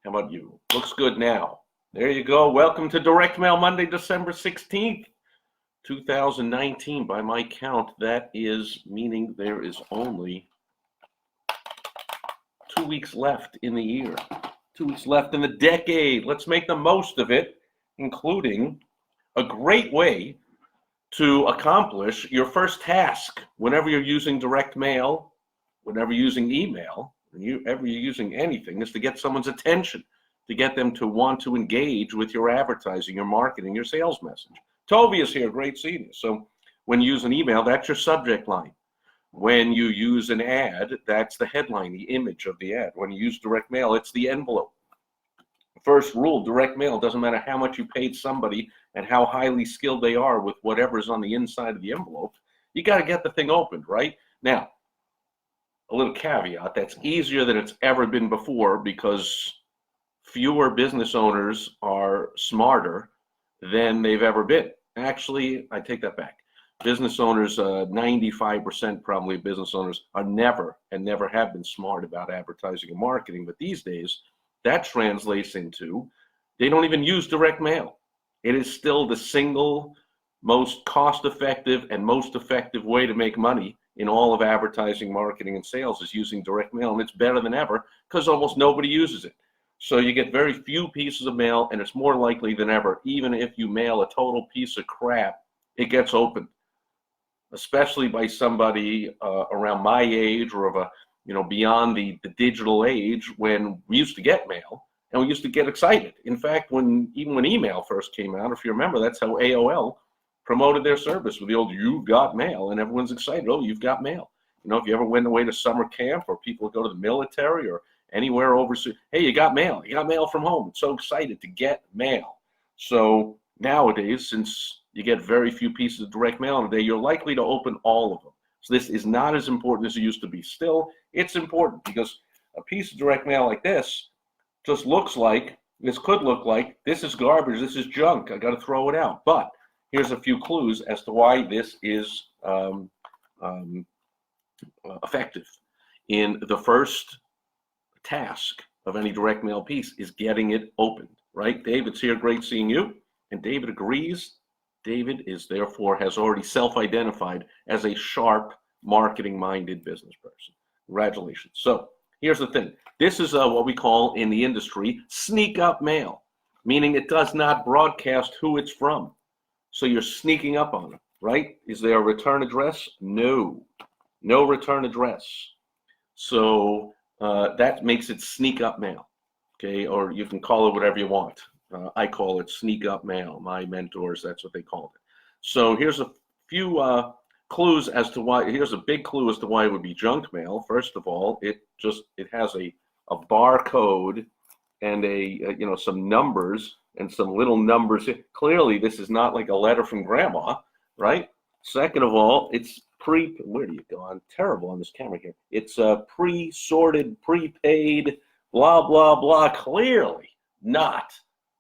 How about you? Looks good now. There you go. Welcome to Direct Mail Monday, December 16th, 2019. By my count, that is meaning there is only 2 weeks left in the year, 2 weeks left in the decade. Let's make the most of it, including a great way to accomplish your first task whenever you're using direct mail, whenever you're using email, whenever you're using anything, is to get someone's attention, to get them to want to engage with your advertising, your marketing, your sales message. Toby is here, great seeing you. So when you use an email, that's your subject line. When you use an ad, that's the headline, the image of the ad. When you use direct mail, it's the envelope. First rule, direct mail, doesn't matter how much you paid somebody and how highly skilled they are with whatever's on the inside of the envelope, you got to get the thing opened, right? Now, a little caveat, that's easier than it's ever been before because fewer business owners are smarter than they've ever been. Actually, I take that back. Business owners, 95% probably of business owners are never have been smart about advertising and marketing, but these days, that translates into they don't even use direct mail. It is still the single most cost-effective and most effective way to make money in all of advertising, marketing, and sales is using direct mail, and it's better than ever because almost nobody uses it. So you get very few pieces of mail, and it's more likely than ever, even if you mail a total piece of crap, it gets opened, especially by somebody around my age or of a beyond the digital age when we used to get mail and we used to get excited. In fact, even when email first came out, if you remember, that's how AOL promoted their service with the old "you've got mail," and everyone's excited. Oh, you've got mail. If you ever went away to summer camp or people go to the military or anywhere overseas, hey, you got mail. You got mail from home. It's so excited to get mail. So nowadays, since you get very few pieces of direct mail in a day, you're likely to open all of them. So this is not as important as it used to be. Still, it's important because a piece of direct mail like this just could look like, this is garbage, this is junk, I got to throw it out. But here's a few clues as to why this is effective. In the first task of any direct mail piece is getting it opened, right? David's here, great seeing you. And David agrees. David has already self-identified as a sharp, marketing-minded business person. Congratulations. So here's the thing. This is what we call in the industry sneak up mail, meaning it does not broadcast who it's from. So you're sneaking up on it, right? Is there a return address? No return address. So that makes it sneak up mail, okay? Or you can call it whatever you want. I call it sneak up mail. My mentors, that's what they called it. So here's a few clues as to why. Here's a big clue as to why it would be junk mail. First of all, it has a barcode and some numbers and some little numbers. Clearly, this is not like a letter from grandma, right? Second of all, it's where do you go? I'm terrible on this camera here. It's pre-sorted, prepaid, blah, blah, blah. Clearly not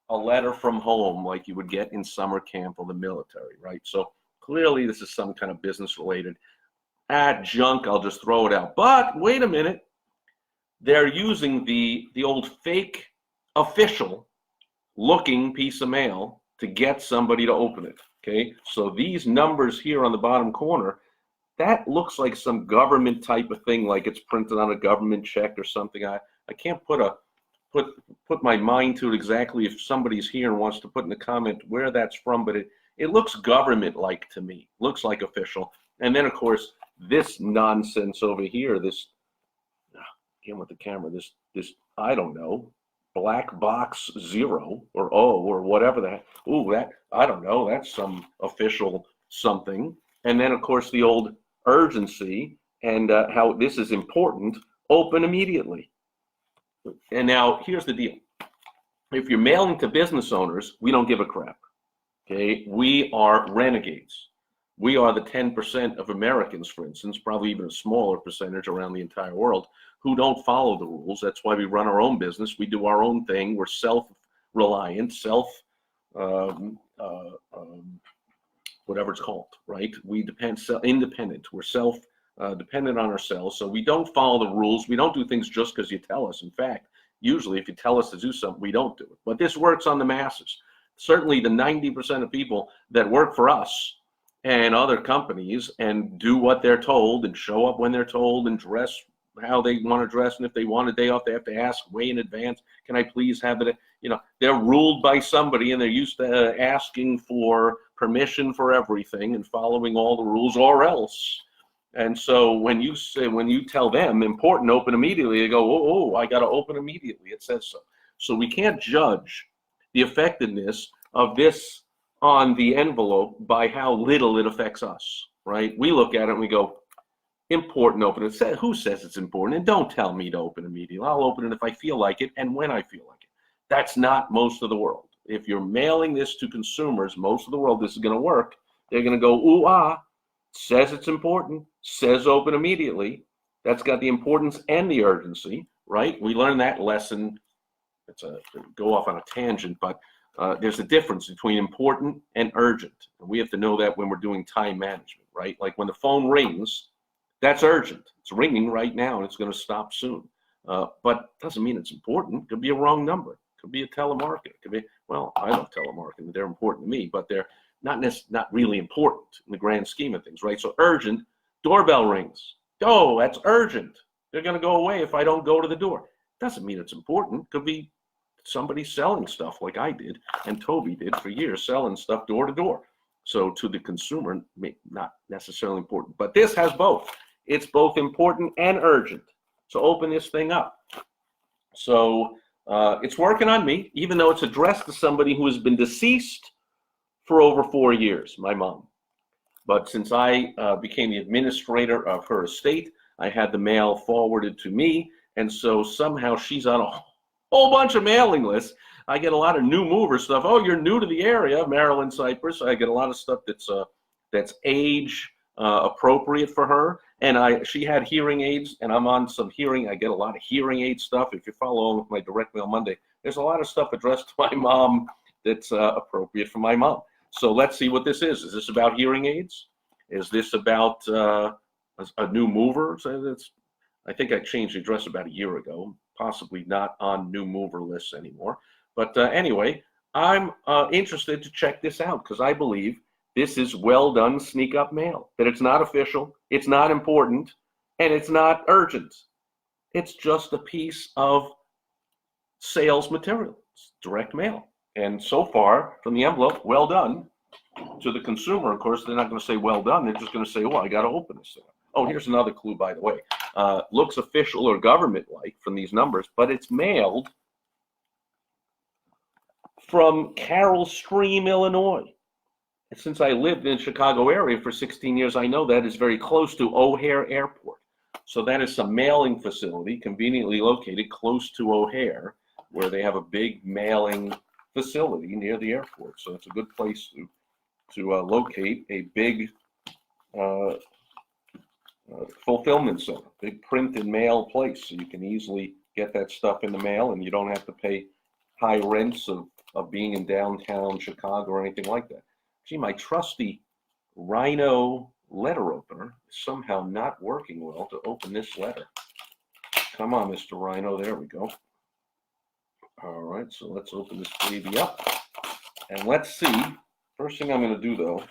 a letter from home like you would get in summer camp or the military, right? So clearly this is some kind of business related. Junk, I'll just throw it out. But wait a minute. They're using the old fake official looking piece of mail to get somebody to open it, okay? So these numbers here on the bottom corner, that looks like some government type of thing, like it's printed on a government check or something. I can't put my mind to it exactly if somebody's here and wants to put in the comment where that's from, but it looks government-like to me. Looks like official. And then, of course, this nonsense over here, this, again with the camera, this I don't know, black box 0 or O or whatever that, I don't know, that's some official something. And then, of course, the old urgency and how this is important, open immediately. And now here's the deal. If you're mailing to business owners, we don't give a crap, okay? We are renegades. We are the 10% of Americans, for instance, probably even a smaller percentage around the entire world, who don't follow the rules. That's why we run our own business. We do our own thing. We're self-reliant, whatever it's called, right? We independent. We're dependent on ourselves. So we don't follow the rules. We don't do things just because you tell us. In fact, usually if you tell us to do something, we don't do it. But this works on the masses. Certainly the 90% of people that work for us and other companies and do what they're told and show up when they're told and dress how they want to dress, and if they want a day off, they have to ask way in advance, can I please have it? You know, they're ruled by somebody, and they're used to asking for permission for everything and following all the rules, or else. And so when you tell them important, open immediately, they go, oh, I got to open immediately. It says so. So we can't judge the effectiveness of this on the envelope by how little it affects us, right? We look at it and we go, important, open it. Who says it's important? And don't tell me to open immediately. I'll open it if I feel like it and when I feel like it. That's not most of the world. If you're mailing this to consumers, most of the world, this is going to work. They're going to go, ooh, says it's important, says open immediately. That's got the importance and the urgency, right? We learned that lesson. Go off on a tangent, but there's a difference between important and urgent. And we have to know that when we're doing time management, right? Like when the phone rings, that's urgent. It's ringing right now and it's going to stop soon. But doesn't mean it's important. It could be a wrong number. It could be a telemarketer. It could be, well, I love telemarketing. They're important to me, but they're not really important in the grand scheme of things, right? So urgent, doorbell rings. Oh, that's urgent. They're going to go away if I don't go to the door. Doesn't mean it's important. It could be somebody selling stuff like I did and Toby did for years, selling stuff door to door. So to the consumer, not necessarily important. But this has both. It's both important and urgent. So open this thing up. So it's working on me, even though it's addressed to somebody who has been deceased for over 4 years, my mom. But since I became the administrator of her estate, I had the mail forwarded to me. And so somehow she's on a whole bunch of mailing lists. I get a lot of new mover stuff. Oh, you're new to the area, Maryland, Cypress. I get a lot of stuff that's age appropriate for her. And she had hearing aids, and I'm on some hearing. I get a lot of hearing aid stuff. If you follow along with my Direct Mail Monday, there's a lot of stuff addressed to my mom that's appropriate for my mom. So let's see what this is. Is this about hearing aids? Is this about a new mover? So I think I changed the address about a year ago, possibly not on new mover lists anymore. But anyway, I'm interested to check this out because I believe this is well done sneak up mail, that it's not official, it's not important, and it's not urgent. It's just a piece of sales material. It's direct mail. And so far, from the envelope, well done. To the consumer, of course, they're not going to say well done. They're just going to say, oh, I got to open this thing. Oh, here's another clue, by the way. Looks official or government-like from these numbers, but it's mailed from Carroll Stream, Illinois. And since I lived in the Chicago area for 16 years, I know that is very close to O'Hare Airport. So that is some mailing facility conveniently located close to O'Hare, where they have a big mailing facility near the airport. So it's a good place to locate a big fulfillment center, big print and mail place. So you can easily get that stuff in the mail and you don't have to pay high rents of being in downtown Chicago or anything like that. Gee, my trusty Rhino letter opener is somehow not working well to open this letter. Come on, Mr. Rhino, there we go. All right, so let's open this baby up. And let's see, first thing I'm gonna do though,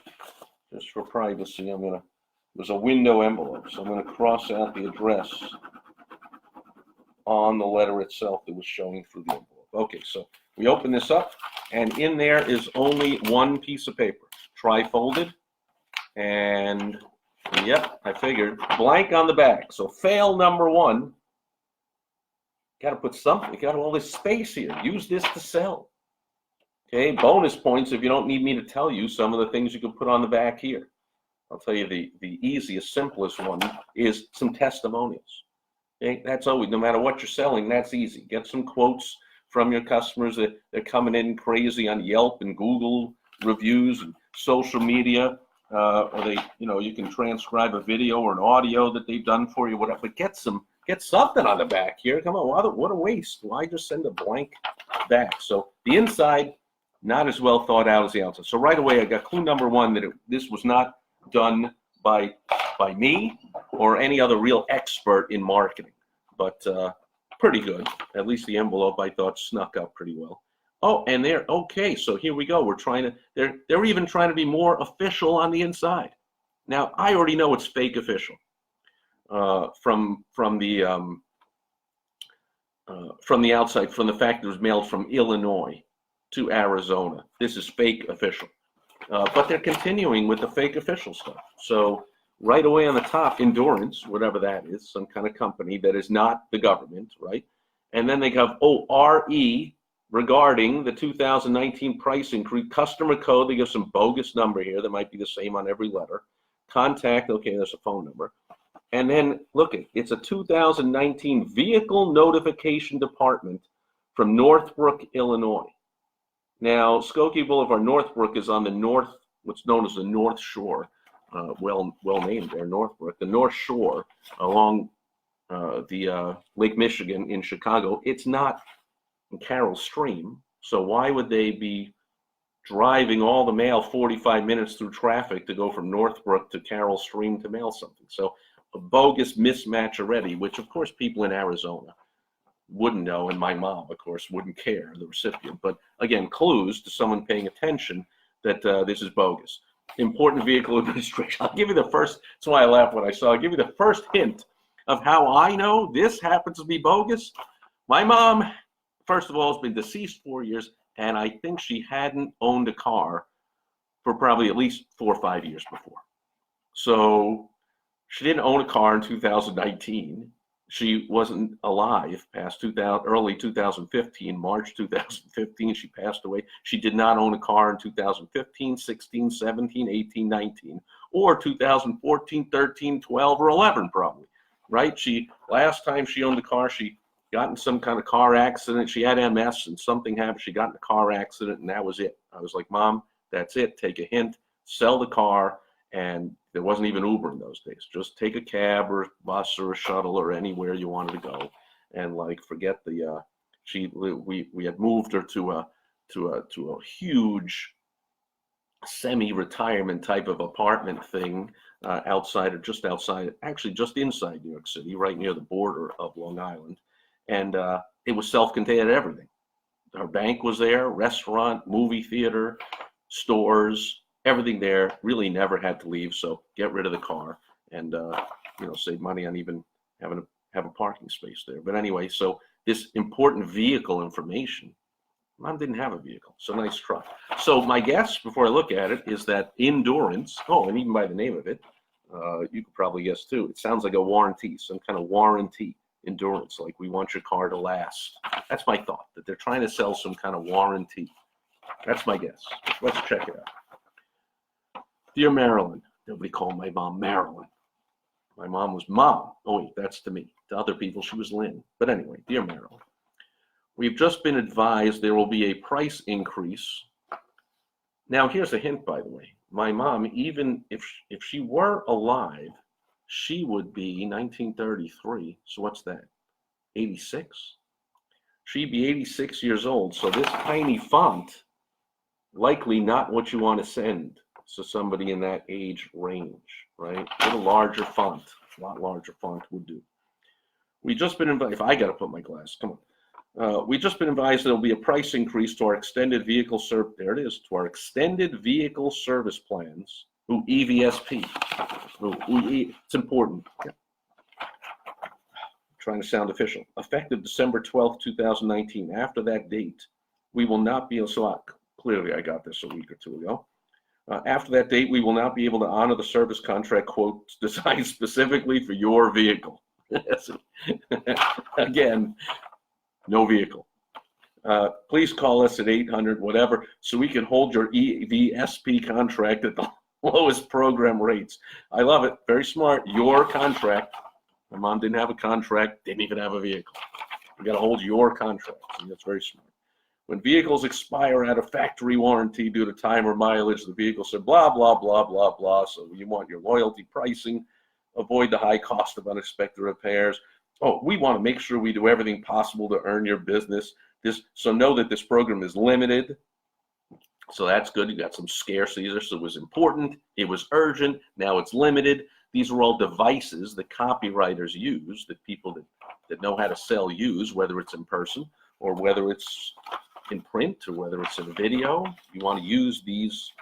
just for privacy, there's a window envelope, so I'm gonna cross out the address on the letter itself that was showing through the envelope. Okay, so we open this up, and in there is only one piece of paper, tri-folded, and yep, I figured, blank on the back. So fail number one, got to put something, you got all this space here. Use this to sell. Okay, bonus points if you don't need me to tell you some of the things you can put on the back here. I'll tell you the easiest, simplest one is some testimonials. Okay, that's always, no matter what you're selling, that's easy. Get some quotes from your customers that they're coming in crazy on Yelp and Google reviews and social media, or you can transcribe a video or an audio that they've done for you, whatever. But get something on the back here. Come on, what a waste. Why just send a blank back? So the inside, not as well thought out as the outside. So right away, I got clue number one that this was not done by me or any other real expert in marketing. But pretty good. At least the envelope I thought snuck up pretty well. Oh, and okay. So here we go. They're even trying to be more official on the inside. Now I already know it's fake official from the outside, from the fact that it was mailed from Illinois to Arizona. This is fake official. But they're continuing with the fake official stuff. So right away on the top, Endurance, whatever that is, some kind of company that is not the government, right? And then they have, RE, regarding the 2019 price increase, customer code. They give some bogus number here that might be the same on every letter. Contact, okay, there's a phone number. And then, look, it's a 2019 Vehicle Notification Department from Northbrook, Illinois. Now, Skokie Boulevard, Northbrook is on the north, what's known as the North Shore. Well named there, Northbrook. The North Shore along the Lake Michigan in Chicago. It's not in Carroll Stream, so why would they be driving all the mail 45 minutes through traffic to go from Northbrook to Carroll Stream to mail something? So a bogus mismatch already, which of course people in Arizona wouldn't know, and my mom, of course, wouldn't care, the recipient. But again, clues to someone paying attention that this is bogus. Important Vehicle Administration. I'll give you the first, that's why I laughed when I saw it. I'll give you the first hint of how I know this happens to be bogus. My mom, first of all, has been deceased 4 years, and I think she hadn't owned a car for probably at least 4 or 5 years before. So she didn't own a car in 2019. She wasn't alive past early 2015, March 2015, she passed away. She did not own a car in 2015, 16, 17, 18, 19, or 2014, 13, 12, or 11 probably, right? Last time she owned a car, she got in some kind of car accident. She had MS and something happened. She got in a car accident and that was it. I was like, Mom, that's it. Take a hint, sell the car. And there wasn't even Uber in those days. Just take a cab or a bus or a shuttle or anywhere you wanted to go, and like forget the. We had moved her to a huge semi-retirement type of apartment thing outside or just outside, actually just inside New York City, right near the border of Long Island, and it was self-contained everything. Her bank was there, restaurant, movie theater, stores. Everything there, really never had to leave. So get rid of the car and save money on even having to have a parking space there. But anyway, so this important vehicle information, Mom didn't have a vehicle, so nice truck. So my guess, before I look at it, is that Endurance. Oh, and even by the name of it, you could probably guess too. It sounds like a warranty, some kind of warranty. Endurance, like we want your car to last. That's my thought, that they're trying to sell some kind of warranty. That's my guess. Let's check it out. Dear Marilyn, nobody called my mom Marilyn. My mom was Mom. Oh wait, that's to me. To other people, she was Lynn. But anyway, dear Marilyn, we've just been advised there will be a price increase. Now, here's a hint, by the way. My mom, even if she were alive, she would be 1933. So what's that? 86? She'd be 86 years old. So this tiny font, likely not what you want to send. So somebody in that age range, right? With a larger font, a lot larger font would do. We just been advised, if I got to put my glass, come on. We just been advised there'll be a price increase to our extended vehicle there it is, to our extended vehicle service plans. Ooh, EVSP. It's important. Yeah. Trying to sound official. Effective December 12th, 2019. After that date, we will not be, clearly I got this a week or two ago. After that date, we will not be able to honor the service contract quotes designed specifically for your vehicle. Again, no vehicle. Please call us at 800 whatever so we can hold your EVSP contract at the lowest program rates. I love it. Very smart. Your contract. My mom didn't have a contract, didn't even have a vehicle. We got to hold your contract. And that's very smart. When vehicles expire out of factory warranty due to time or mileage, the vehicle said blah, blah, blah, blah, blah. So you want your loyalty pricing, avoid the high cost of unexpected repairs. Oh, we want to make sure we do everything possible to earn your business. So know that this program is limited. So that's good. You got some scarcity there. So it was important. It was urgent. Now it's limited. These are all devices that copywriters use, that people that know how to sell use, whether it's in person or whether it's in print or whether it's in video. You want to use these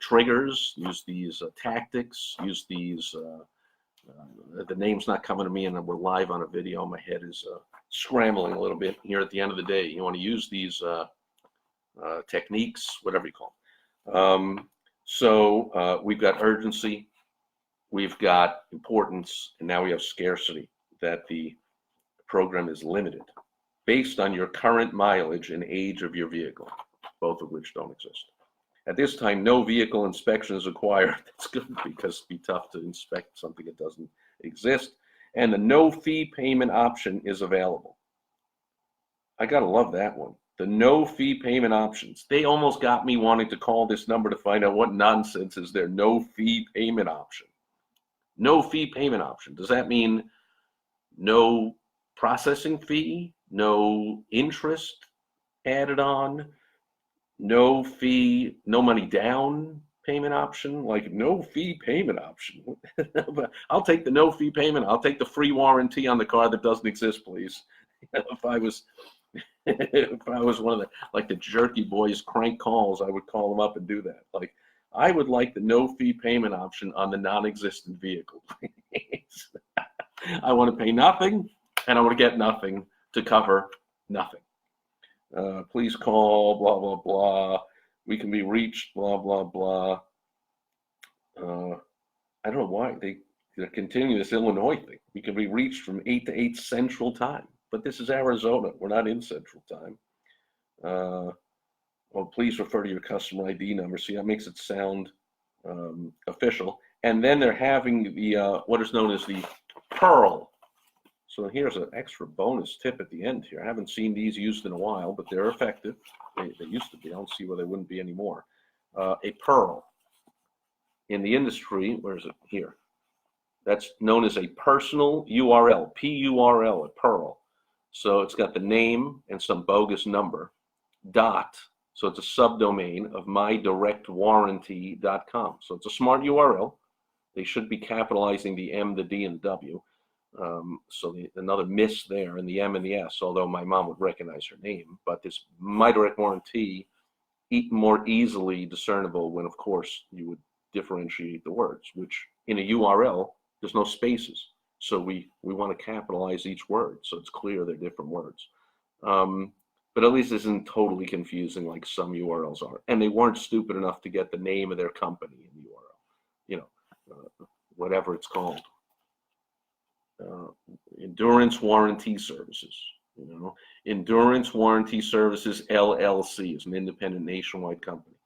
triggers, use these tactics, use these. The name's not coming to me, and we're live on a video. My head is scrambling a little bit here at the end of the day. You want to use these techniques, whatever you call them. So we've got urgency, we've got importance, and now we have scarcity, that the program is limited based on your current mileage and age of your vehicle, both of which don't exist. At this time, no vehicle inspection is required. That's good, because it'd be tough to inspect something that doesn't exist. And the no fee payment option is available. I gotta love that one. The no fee payment options. They almost got me wanting to call this number to find out what nonsense is their no fee payment option. No fee payment option. Does that mean no processing fee, no interest added on, no fee, no money down payment option? Like, no fee payment option. I'll take the no fee payment. I'll take the free warranty on the car that doesn't exist, please. If I was one of the, like, the jerky boys crank calls, I would call them up and do that. Like, I would like the no fee payment option on the non-existent vehicle, please. I want to pay nothing, and I want to get nothing to cover nothing. Please call, blah, blah, blah. We can be reached, blah, blah, blah. I don't know why they continue this Illinois thing. We can be reached from 8 to 8 Central Time. But this is Arizona. We're not in Central Time. Well, please refer to your customer ID number. See, that makes it sound official. And then they're having the what is known as the Pearl. So here's an extra bonus tip at the end here. I haven't seen these used in a while, but they're effective. They used to be. I don't see where they wouldn't be anymore. A Pearl. In the industry, where is it? Here. That's known as a personal URL, P-U-R-L, a Pearl. So it's got the name and some bogus number, dot. So it's a subdomain of mydirectwarranty.com. So it's a smart URL. They should be capitalizing the M, the D, and the W. So another miss there in the M and the S, although my mom would recognize her name. But this My Direct Warranty, more easily discernible when, of course, you would differentiate the words, which in a URL, there's no spaces. So we want to capitalize each word so it's clear they're different words. But at least it isn't totally confusing like some URLs are. And they weren't stupid enough to get the name of their company in the URL, you know, whatever it's called. Endurance Warranty Services, you know, Endurance Warranty Services LLC is an independent nationwide company.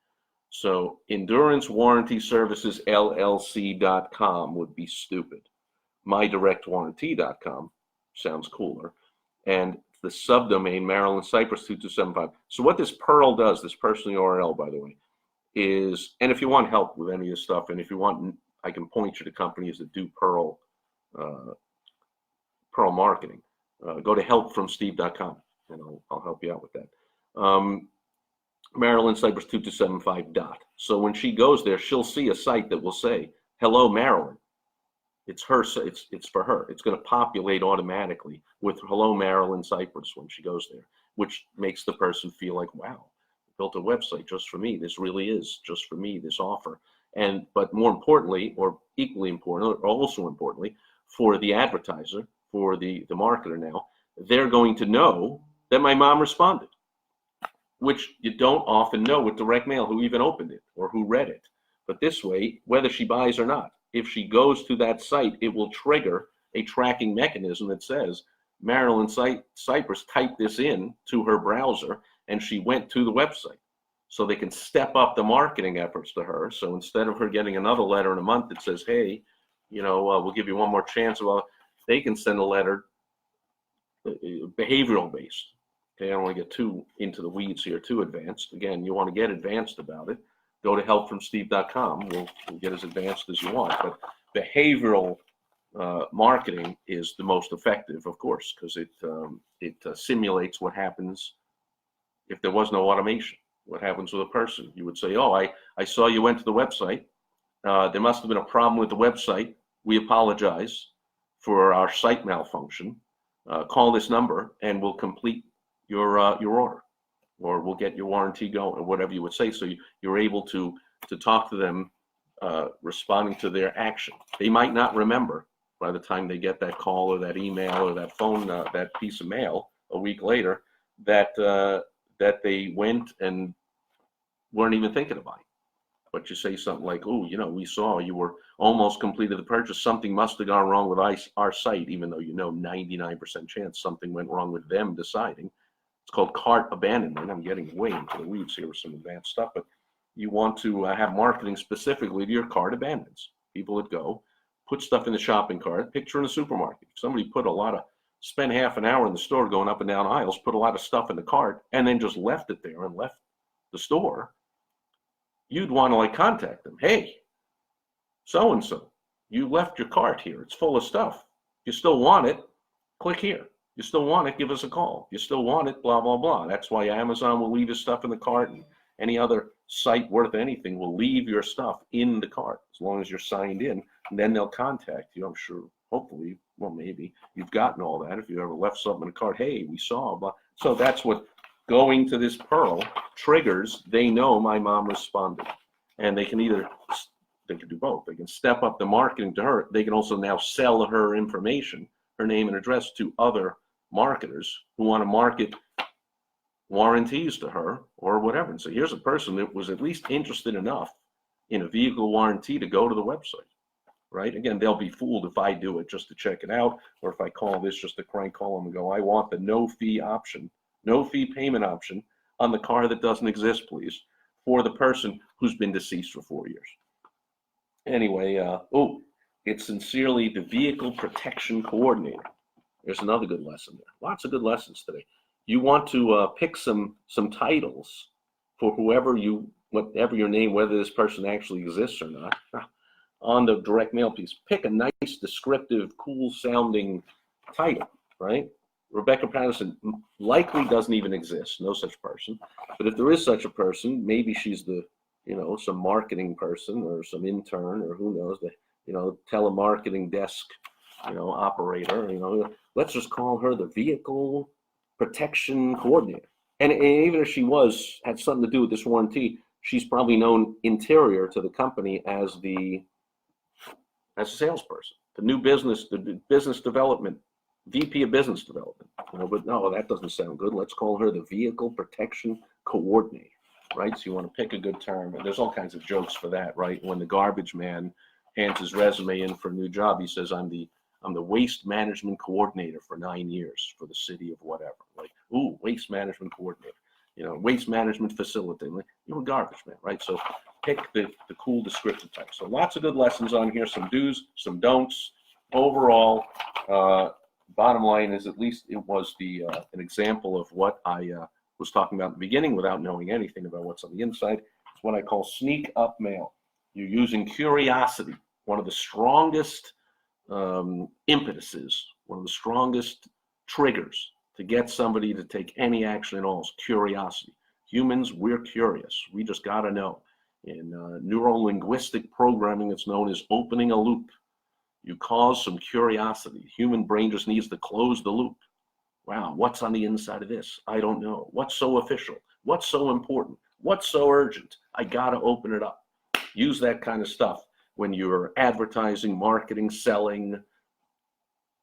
So Endurance Warranty Services LLC.com would be stupid. MyDirectWarranty.com sounds cooler. And the subdomain Maryland Cypress 2275. So what this Pearl does, this personal URL, by the way, is, and if you want help with any of this stuff, and if you want, I can point you to companies that do Pearl marketing. Go to helpfromsteve.com, and I'll help you out with that. Maryland Cypress 2275 dot. So when she goes there, she'll see a site that will say, "Hello, Maryland." It's her. It's for her. It's going to populate automatically with "Hello, Maryland Cypress" when she goes there, which makes the person feel like, "Wow, built a website just for me. This really is just for me. This offer." And but more importantly, or equally important, or also importantly, for the advertiser, for the marketer now, they're going to know that my mom responded, which you don't often know with direct mail who even opened it or who read it. But this way, whether she buys or not, if she goes to that site, it will trigger a tracking mechanism that says, Maryland Cypress typed this in to her browser and she went to the website. So they can step up the marketing efforts to her. So instead of her getting another letter in a month that says, hey, you know, we'll give you one more chance, well, they can send a letter behavioral based. Okay, I don't want to get too into the weeds here, too advanced. Again, you want to get advanced about it, go to helpfromsteve.com. We'll get as advanced as you want. But behavioral marketing is the most effective, of course, because it simulates what happens if there was no automation. What happens with a person? You would say, oh, I saw you went to the website. There must have been a problem with the website. We apologize for our site malfunction. Call this number and we'll complete your order, or we'll get your warranty going, or whatever you would say. So you're able to talk to them, responding to their action. They might not remember by the time they get that call or that email or that phone, that piece of mail a week later, that they went and weren't even thinking about it. But you say something like, oh, we saw you were almost completed the purchase. Something must have gone wrong with our site, even though 99% chance something went wrong with them deciding. It's called cart abandonment. I'm getting way into the weeds here with some advanced stuff, but you want to have marketing specifically to your cart abandons. People that go, put stuff in the shopping cart, picture in a supermarket. If somebody spent half an hour in the store going up and down aisles, put a lot of stuff in the cart, and then just left it there and left the store, you'd want to contact them. Hey, so-and-so, you left your cart here. It's full of stuff. You still want it? Click here. You still want it? Give us a call. You still want it? Blah, blah, blah. That's why Amazon will leave your stuff in the cart, and any other site worth anything will leave your stuff in the cart as long as you're signed in, and then they'll contact you. I'm sure, hopefully, well, maybe you've gotten all that. If you ever left something in the cart, hey, we saw, blah. So that's what going to this Pearl triggers. They know my mom responded, and they can do both. They can step up the marketing to her. They can also now sell her information, her name and address, to other marketers who want to market warranties to her or whatever. And so here's a person that was at least interested enough in a vehicle warranty to go to the website, right? Again, they'll be fooled if I do it just to check it out, or if I call this just to crank call them and go, I want the no fee option, no fee payment option on the car that doesn't exist, please, for the person who's been deceased for 4 years. Anyway, it's sincerely the vehicle protection coordinator. There's another good lesson there. Lots of good lessons today. You want to pick some titles for whatever your name, whether this person actually exists or not, on the direct mail piece. Pick a nice, descriptive, cool-sounding title, right? Rebecca Patterson likely doesn't even exist, no such person. But if there is such a person, maybe she's some marketing person or some intern or who knows, the telemarketing desk, operator. Let's just call her the vehicle protection coordinator. And even if she had something to do with this warranty, she's probably known interior to the company as a salesperson, the business development, VP of business development. But no, that doesn't sound good. Let's call her the vehicle protection coordinator, right? So you want to pick a good term, and there's all kinds of jokes for that, right? When the garbage man hands his resume in for a new job, he says, I'm the waste management coordinator for 9 years for the city of whatever. Like, ooh, waste management coordinator, waste management facilitator. You're a garbage man, right? So pick the cool descriptive type. So lots of good lessons on here, some do's, some don'ts. Overall, bottom line is, at least it was an example of what I was talking about in the beginning without knowing anything about what's on the inside. It's what I call sneak up mail. You're using curiosity, one of the strongest impetuses, one of the strongest triggers to get somebody to take any action at all is curiosity. Humans, we're curious. We just got to know. In neuro-linguistic programming, it's known as opening a loop. You cause some curiosity. Human brain just needs to close the loop. Wow, what's on the inside of this? I don't know. What's so official? What's so important? What's so urgent? I got to open it up. Use that kind of stuff when you're advertising, marketing, selling,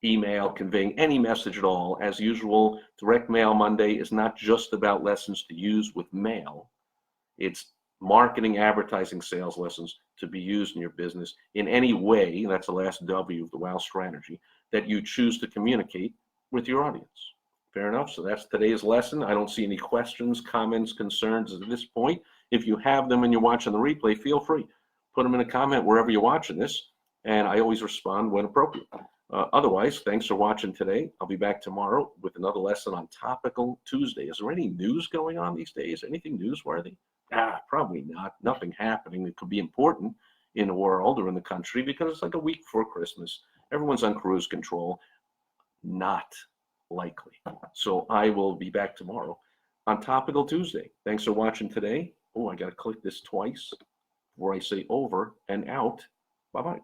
email, conveying any message at all. As usual, Direct Mail Monday is not just about lessons to use with mail. It's marketing, advertising, sales lessons to be used in your business in any way, that's the last W of the WOW strategy, that you choose to communicate with your audience. Fair enough? So that's today's lesson. I don't see any questions, comments, concerns at this point. If you have them and you're watching the replay, feel free. Put them in a comment wherever you're watching this, and I always respond when appropriate. Otherwise, thanks for watching today. I'll be back tomorrow with another lesson on Topical Tuesday. Is there any news going on these days? Anything newsworthy? Probably not. Nothing happening that could be important in the world or in the country, because it's like a week before Christmas. Everyone's on cruise control. Not likely. So I will be back tomorrow on Topical Tuesday. Thanks for watching today. Oh, I got to click this twice. where I say over and out. Bye-bye.